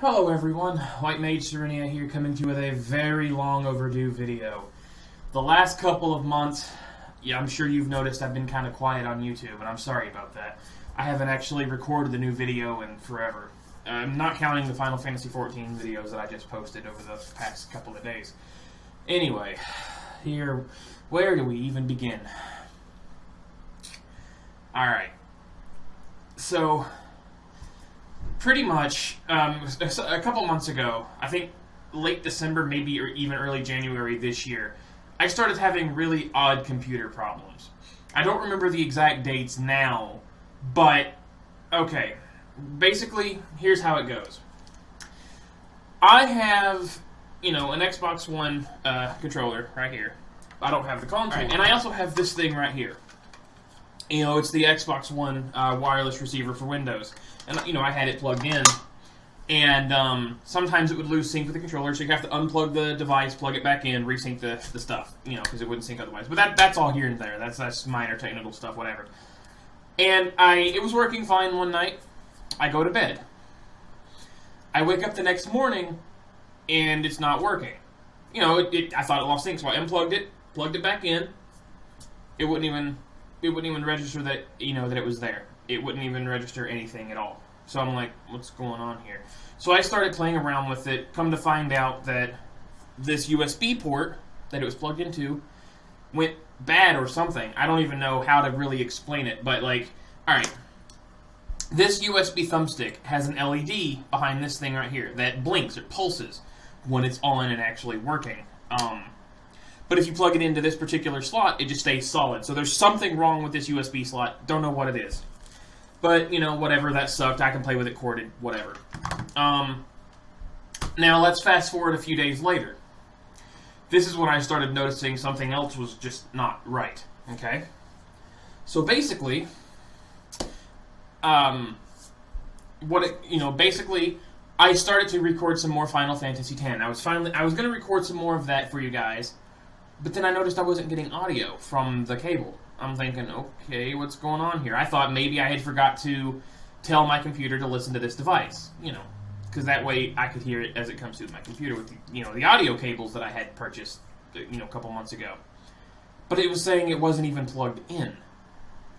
Hello everyone, Whitemage Serenia here, coming to you with a very long overdue video. The last couple of months, I'm sure you've noticed I've been kind of quiet on YouTube, and I'm sorry about that. I haven't actually recorded a new video in forever. I'm not counting the Final Fantasy XIV videos that I just posted over the past couple of days. Anyway, where do we even begin? Alright, so pretty much, a couple months ago, I think late December, maybe or even early January this year, I started having really odd computer problems. I don't remember the exact dates now, but, okay, basically, here's how it goes. I have, an Xbox One controller right here. I don't have the console, and I also have this thing right here. It's the Xbox One wireless receiver for Windows. And, I had it plugged in. And sometimes it would lose sync with the controller, so you have to unplug the device, plug it back in, resync the stuff, because it wouldn't sync otherwise. But that's all here and there. That's minor technical stuff, whatever. And it was working fine one night. I go to bed. I wake up the next morning, and it's not working. I thought it lost sync, so I unplugged it, plugged it back in. It wouldn't even register that that it was there. It wouldn't even register anything at all. So I'm like, what's going on here? So I started playing around with it. Come to find out that this USB port that it was plugged into went bad or something. I don't even know how to really explain it. But alright. This USB thumbstick has an LED behind this thing right here that blinks or pulses when it's on and actually working. But if you plug it into this particular slot, it just stays solid. So there's something wrong with this USB slot. Don't know what it is. But, whatever, that sucked. I can play with it corded, whatever. Now, let's fast forward a few days later. This is when I started noticing something else was just not right, okay? So basically, basically, I started to record some more Final Fantasy X. I was going to record some more of that for you guys, but then I noticed I wasn't getting audio from the cable. I'm thinking, okay, what's going on here? I thought maybe I had forgot to tell my computer to listen to this device, because that way I could hear it as it comes through my computer with, the audio cables that I had purchased, a couple months ago. But it was saying it wasn't even plugged in.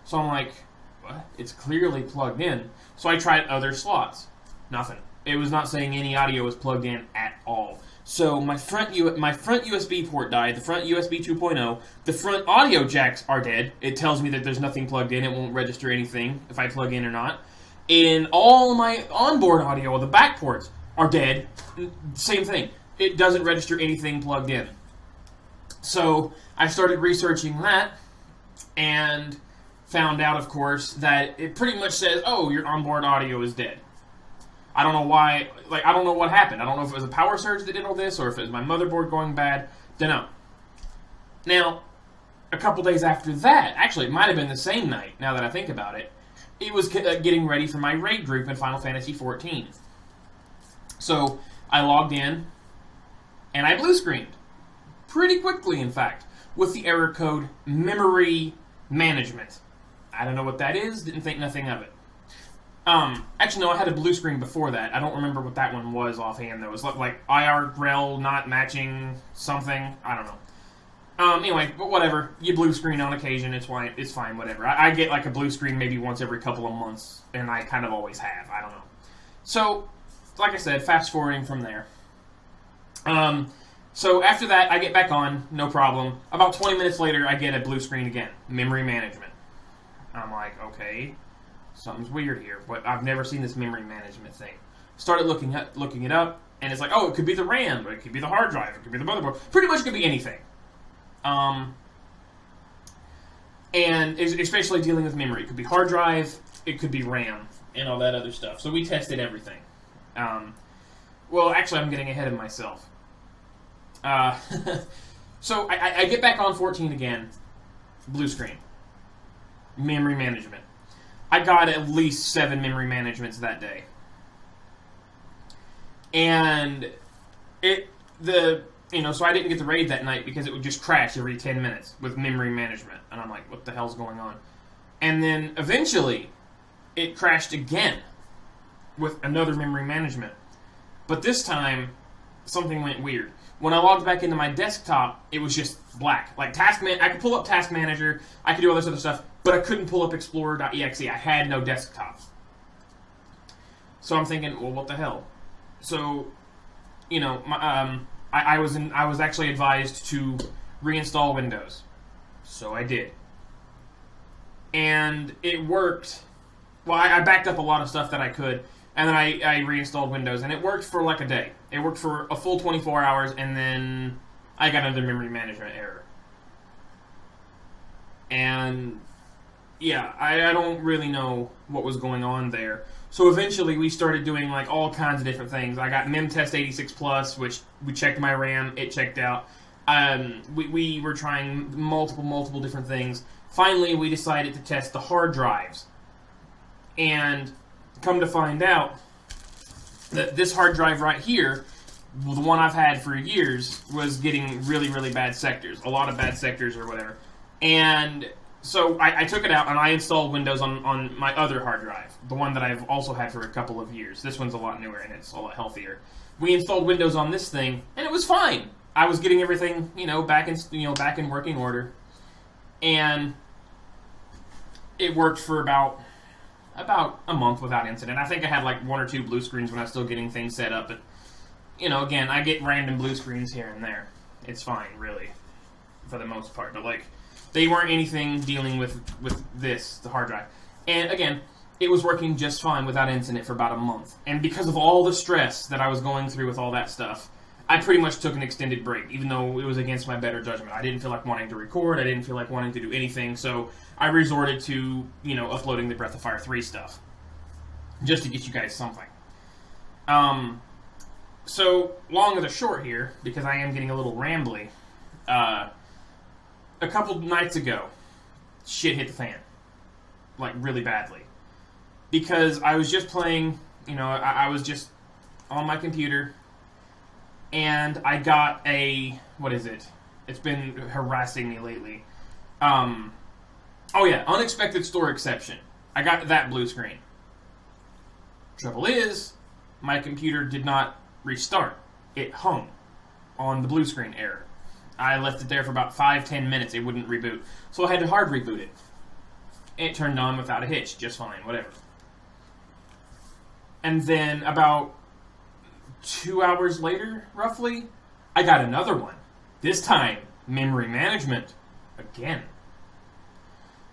So I'm like, what? It's clearly plugged in. So I tried other slots. Nothing. It was not saying any audio was plugged in at all. So my front USB port died, the front USB 2.0, the front audio jacks are dead. It tells me that there's nothing plugged in, it won't register anything if I plug in or not. And all my onboard audio, the back ports, are dead. Same thing. It doesn't register anything plugged in. So I started researching that, and found out, of course, that it pretty much says, oh, your onboard audio is dead. I don't know why, I don't know what happened. I don't know if it was a power surge that did all this, or if it was my motherboard going bad. Dunno. Now, a couple days after that, actually, it might have been the same night, now that I think about it, it was getting ready for my raid group in Final Fantasy XIV. So, I logged in, and I blue screened. Pretty quickly, in fact, with the error code memory management. I don't know what that is, didn't think nothing of it. Actually, no, I had a blue screen before that. I don't remember what that one was offhand, though. It was like IRL not matching something. I don't know. Anyway, but whatever. You blue screen on occasion, it's fine, whatever. I get like a blue screen maybe once every couple of months, and I kind of always have. I don't know. So, like I said, fast forwarding from there. So after that, I get back on, no problem. About 20 minutes later, I get a blue screen again. Memory management. I'm like, okay, something's weird here. But I've never seen this memory management thing. Started looking it up, and it's like, oh, it could be the RAM, it could be the hard drive, it could be the motherboard. Pretty much could be anything. And especially dealing with memory. It could be hard drive, it could be RAM, and all that other stuff. So we tested everything. Well, actually, I'm getting ahead of myself. So I get back on 14 again. Blue screen. Memory management. I got at least 7 memory managements that day. And so I didn't get the raid that night because it would just crash every 10 minutes with memory management. And I'm like, what the hell's going on? And then eventually it crashed again with another memory management. But this time, something went weird. When I logged back into my desktop, it was just black. Like I could pull up Task Manager, I could do all this other stuff, but I couldn't pull up Explorer.exe. I had no desktop. So I'm thinking, well, what the hell? So, you know, I was actually advised to reinstall Windows. So I did. And it worked. Well, I backed up a lot of stuff that I could, and then I reinstalled Windows, and it worked for like a day. It worked for a full 24 hours, and then I got another memory management error. And yeah, I don't really know what was going on there. So eventually we started doing like all kinds of different things. I got MemTest 86 Plus, which we checked my RAM, it checked out. We were trying multiple different things. Finally, we decided to test the hard drives. And come to find out that this hard drive right here, the one I've had for years, was getting really bad sectors. A lot of bad sectors or whatever. And so I took it out and I installed Windows on my other hard drive. The one that I've also had for a couple of years. This one's a lot newer and it's a lot healthier. We installed Windows on this thing and it was fine. I was getting everything, back in working order. And it worked for about a month without incident. I think I had like 1 or 2 blue screens when I was still getting things set up, but again, I get random blue screens here and there. It's fine, really, for the most part. But like, they weren't anything dealing with the hard drive. And again, it was working just fine without incident for about a month. And because of all the stress that I was going through with all that stuff, I pretty much took an extended break, even though it was against my better judgment. I didn't feel like wanting to record. I didn't feel like wanting to do anything. So I resorted to, uploading the Breath of Fire 3 stuff. Just to get you guys something. So, long or the short here, because I am getting a little rambly, a couple nights ago, shit hit the fan. Like, really badly. Because I was just playing, I was just on my computer, and I got what is it? It's been harassing me lately. Oh yeah, unexpected store exception. I got that blue screen. Trouble is, my computer did not restart. It hung on the blue screen error. I left it there for about 5-10 minutes. It wouldn't reboot. So I had to hard reboot it. It turned on without a hitch. Just fine, whatever. And then about 2 hours later, roughly, I got another one. This time, memory management. Again.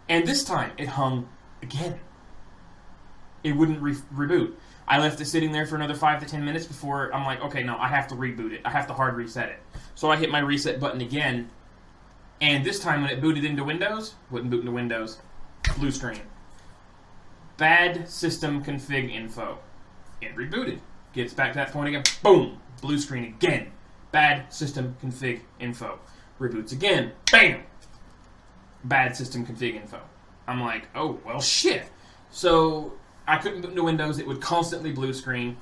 And this time, it hung again. It wouldn't reboot. I left it sitting there for another 5 to 10 minutes before I'm like, okay, no, I have to reboot it. I have to hard reset it. So I hit my reset button again, and this time when it booted into Windows, wouldn't boot into Windows, blue screen. Bad system config info. It rebooted. Gets back to that point again, boom, blue screen again. Bad system config info. Reboots again, bam! Bad system config info. I'm like, oh, well, shit. So I couldn't boot into Windows. It would constantly blue screen.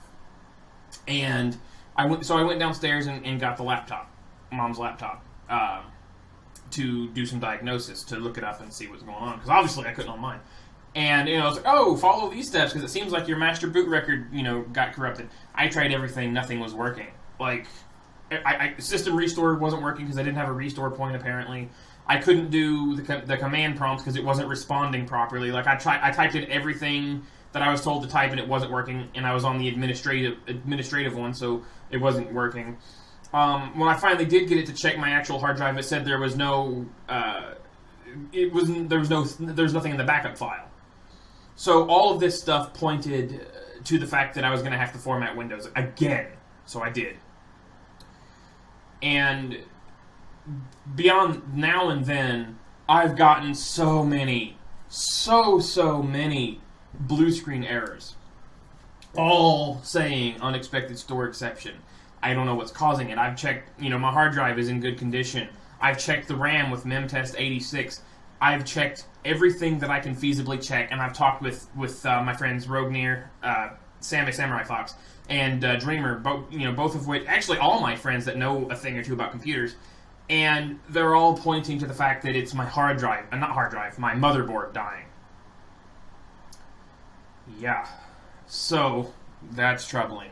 And I went downstairs and got the laptop, Mom's laptop, to do some diagnosis, to look it up and see what's going on. Because obviously I couldn't on mine. And, I was like, oh, follow these steps, because it seems like your master boot record, got corrupted. I tried everything. Nothing was working. Like, system restore wasn't working because I didn't have a restore point, apparently. I couldn't do the command prompts because it wasn't responding properly. Like, I typed in everything that I was told to type, and it wasn't working, and I was on the administrative one, so it wasn't working. When I finally did get it to check my actual hard drive, it said there was no... there was nothing in the backup file. So all of this stuff pointed to the fact that I was going to have to format Windows again. So I did. And beyond now and then, I've gotten so many blue screen errors. All saying unexpected store exception. I don't know what's causing it. I've checked, my hard drive is in good condition. I've checked the RAM with MemTest 86. I've checked everything that I can feasibly check, and I've talked with my friends Rognir, Samurai Fox, and Dreamer, both of which, actually all my friends that know a thing or two about computers, and they're all pointing to the fact that it's my my motherboard dying. Yeah, so that's troubling.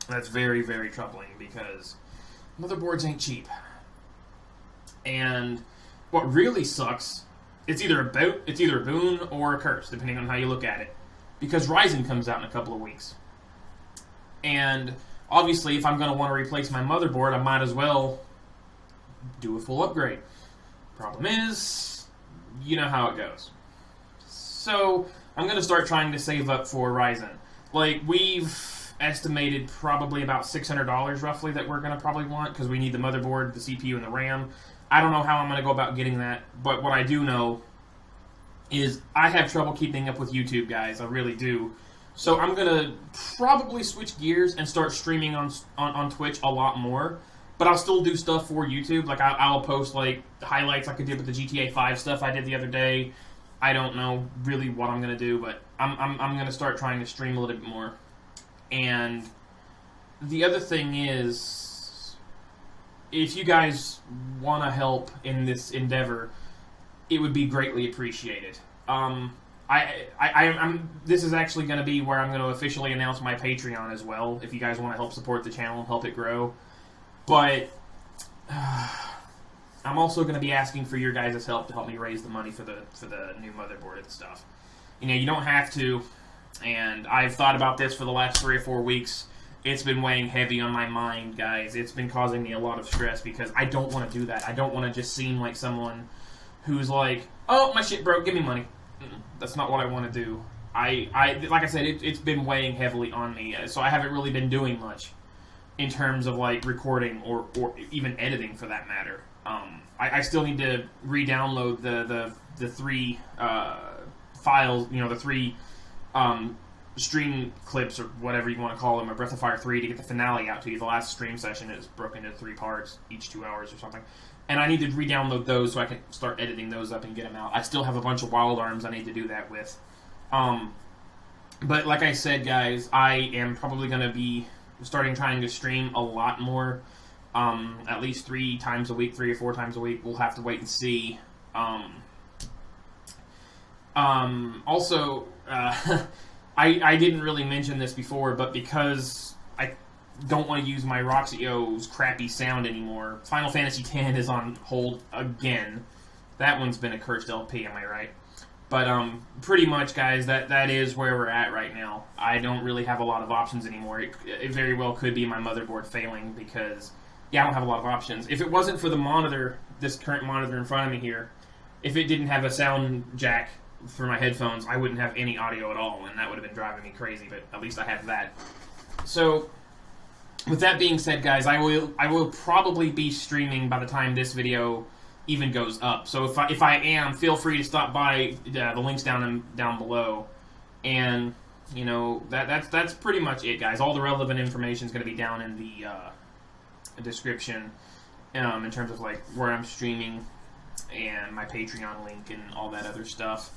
That's very, very troubling because motherboards ain't cheap. And what really sucks, it's either a boon or a curse, depending on how you look at it. Because Ryzen comes out in a couple of weeks. And obviously, if I'm going to want to replace my motherboard, I might as well do a full upgrade. Problem is, you know how it goes. So, I'm going to start trying to save up for Ryzen. Like, we've estimated probably about $600 roughly that we're going to probably want, because we need the motherboard, the CPU, and the RAM. I don't know how I'm going to go about getting that, but what I do know is I have trouble keeping up with YouTube, guys. I really do. So I'm going to probably switch gears and start streaming on Twitch a lot more. But I'll still do stuff for YouTube. Like, I'll post, like, highlights like I did with the GTA 5 stuff I did the other day. I don't know really what I'm going to do, but I'm going to start trying to stream a little bit more. And the other thing is, if you guys want to help in this endeavor, it would be greatly appreciated. This is actually going to be where I'm going to officially announce my Patreon as well, if you guys want to help support the channel, help it grow. But I'm also going to be asking for your guys' help to help me raise the money for the new motherboard and stuff. You know, you don't have to, and I've thought about this for the last 3 or 4 weeks. It's been weighing heavy on my mind, guys. It's been causing me a lot of stress because I don't want to do that. I don't want to just seem like someone who's like, oh, my shit broke, give me money. That's not what I want to do. Like I said, it's been weighing heavily on me, so I haven't really been doing much in terms of like recording or even editing for that matter. I still need to re-download the 3 files, you know, the 3 stream clips or whatever you want to call them, or Breath of Fire 3 to get the finale out to you. The last stream session is broken into 3 parts, each 2 hours or something. And I need to re-download those so I can start editing those up and get them out. I still have a bunch of wild arms I need to do that with. But like I said, guys, I am probably going to be trying to stream a lot more. At least 3 times a week, 3 or 4 times a week. We'll have to wait and see. Also, I didn't really mention this before, but because I don't want to use my Roxio's crappy sound anymore, Final Fantasy X is on hold again. That one's been a cursed LP, am I right? But pretty much, guys, that is where we're at right now. I don't really have a lot of options anymore. It very well could be my motherboard failing because, yeah, I don't have a lot of options. If it wasn't for the monitor, this current monitor in front of me here, if it didn't have a sound jack for my headphones, I wouldn't have any audio at all, and that would have been driving me crazy, but at least I have that. So, with that being said, guys, I will probably be streaming by the time this video even goes up. So if I am, feel free to stop by. The links down below, and you know that's pretty much it, guys. All the relevant information is going to be down in the description, in terms of like where I'm streaming and my Patreon link and all that other stuff.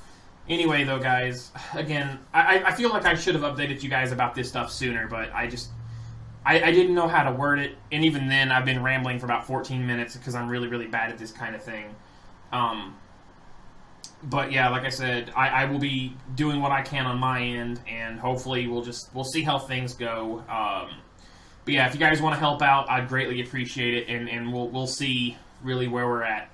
Anyway, though, guys, again, I feel like I should have updated you guys about this stuff sooner, but I didn't know how to word it, and even then, I've been rambling for about 14 minutes because I'm really, really bad at this kind of thing. But yeah, like I said, I will be doing what I can on my end, and hopefully we'll see how things go. But yeah, if you guys want to help out, I'd greatly appreciate it, and we'll see really where we're at.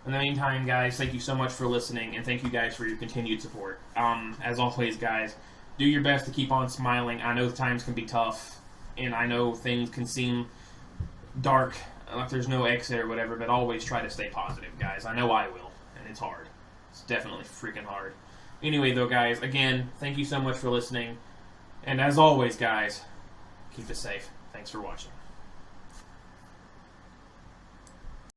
In the meantime, guys, thank you so much for listening, and thank you guys for your continued support. As always, guys, do your best to keep on smiling. I know times can be tough, and I know things can seem dark, like there's no exit or whatever, but always try to stay positive, guys. I know I will, and it's hard. It's definitely freaking hard. Anyway, though, guys, again, thank you so much for listening, and as always, guys, keep it safe. Thanks for watching.